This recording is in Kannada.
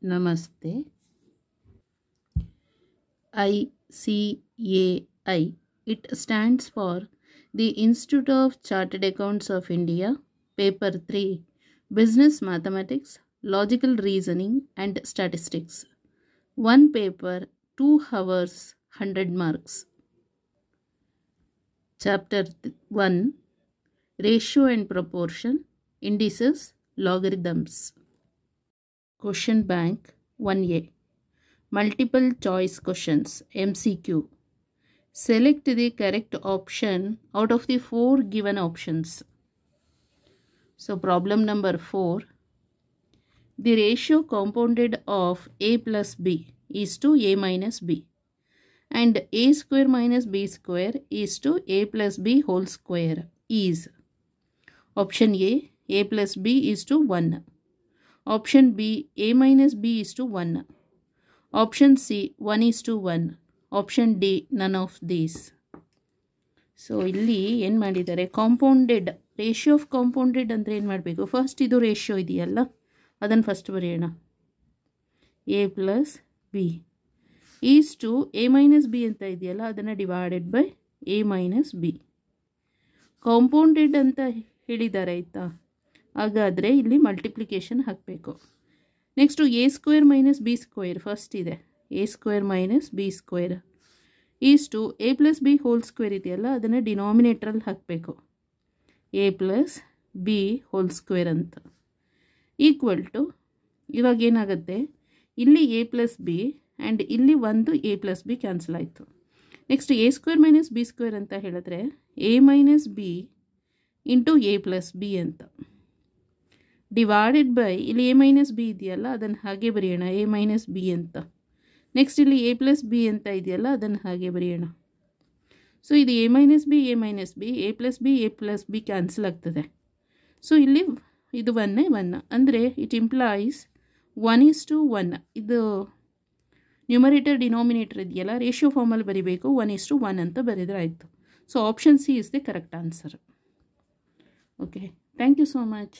Namaste. ICAI. It stands for the Institute of Chartered Accounts of India. Paper 3. Business Mathematics, Logical Reasoning and Statistics. One paper, 2 hours, 100 marks. Chapter 1. Ratio and Proportion, Indices, Logarithms. Question Bank 1A. Multiple choice questions, MCQ. Select the correct option out of the 4 given options. So problem number 4. The ratio compounded of a plus b is to a minus b, and a square minus b square is to a plus b whole square is. Option A plus b is to 1. Option B, a minus b is to 1. Option C, 1 is to 1. Option D, none of these. So ಇಲ್ಲಿ ಏನು ಮಾಡಿದ್ದಾರೆ, ಕಾಂಪೌಂಡೆಡ್ ರೇಷಿಯೋ ಆಫ್ ಕಾಂಪೌಂಡೆಡ್ ಅಂದರೆ ಏನು ಮಾಡಬೇಕು, ಫಸ್ಟ್ ಇದು ರೇಷಿಯೋ ಇದೆಯಲ್ಲ ಅದನ್ನು ಫಸ್ಟ್ ಬರೆಯೋಣ. A plus B is to A minus B ಅಂತ ಇದೆಯಲ್ಲ ಅದನ್ನು divided by A minus B. Compounded ಅಂತ ಹೇಳಿದ್ದಾರೆ ಆಯಿತಾ, ಹಾಗಾದರೆ ಇಲ್ಲಿ ಮಲ್ಟಿಪ್ಲಿಕೇಶನ್ ಹಾಕಬೇಕು. Next A square minus B square first ಇದೆ, A square minus B square is to A plus B whole square ಇದೆಯಲ್ಲ ಅದನ್ನು ಡಿನಾಮಿನೇಟ್ರಲ್ಲಿ ಹಾಕಬೇಕು, A plus B whole square ಅಂತ ಈಕ್ವಲ್ ಟು, ಇವಾಗ ಏನಾಗುತ್ತೆ ಇಲ್ಲಿ ಎ ಪ್ಲಸ್ ಬಿ ಆ್ಯಂಡ್ ಇಲ್ಲಿ ಒಂದು ಎ ಪ್ಲಸ್ ಬಿ ಕ್ಯಾನ್ಸಲ್ ಆಯಿತು. Next A square minus B square ಅಂತ ಹೇಳಿದ್ರೆ A minus B into A plus B ಅಂತ ಡಿವೈಡೆಡ್ ಬೈ ಇಲ್ಲಿ ಎ ಮೈನಸ್ ಬಿ ಇದೆಯಲ್ಲ ಅದನ್ನು ಹಾಗೆ ಬರೆಯೋಣ, ಎ ಮೈನಸ್ ಬಿ ಅಂತ. ನೆಕ್ಸ್ಟ್ ಇಲ್ಲಿ ಎ ಪ್ಲಸ್ ಬಿ ಅಂತ ಇದೆಯಲ್ಲ ಅದನ್ನು ಹಾಗೆ ಬರೆಯೋಣ. ಸೊ ಇದು A minus B A plus B cancel ಆಗ್ತದೆ. ಸೊ ಇಲ್ಲಿ ಇದು 1 ಅಂದರೆ ಇಟ್ ಇಂಪ್ಲಾಯ್ಸ್ 1:1. ಇದು ನ್ಯೂಮರೇಟರ್ ಡಿನಾಮಿನೇಟರ್ ಇದೆಯಲ್ಲ ರೇಷಿಯೋ ಫಾರ್ಮಲ್ಲಿ ಬರೀಬೇಕು, 1:1 ಅಂತ ಬರೆದ್ರೆ ಆಯಿತು. So option C is the correct answer. Okay, thank you so much.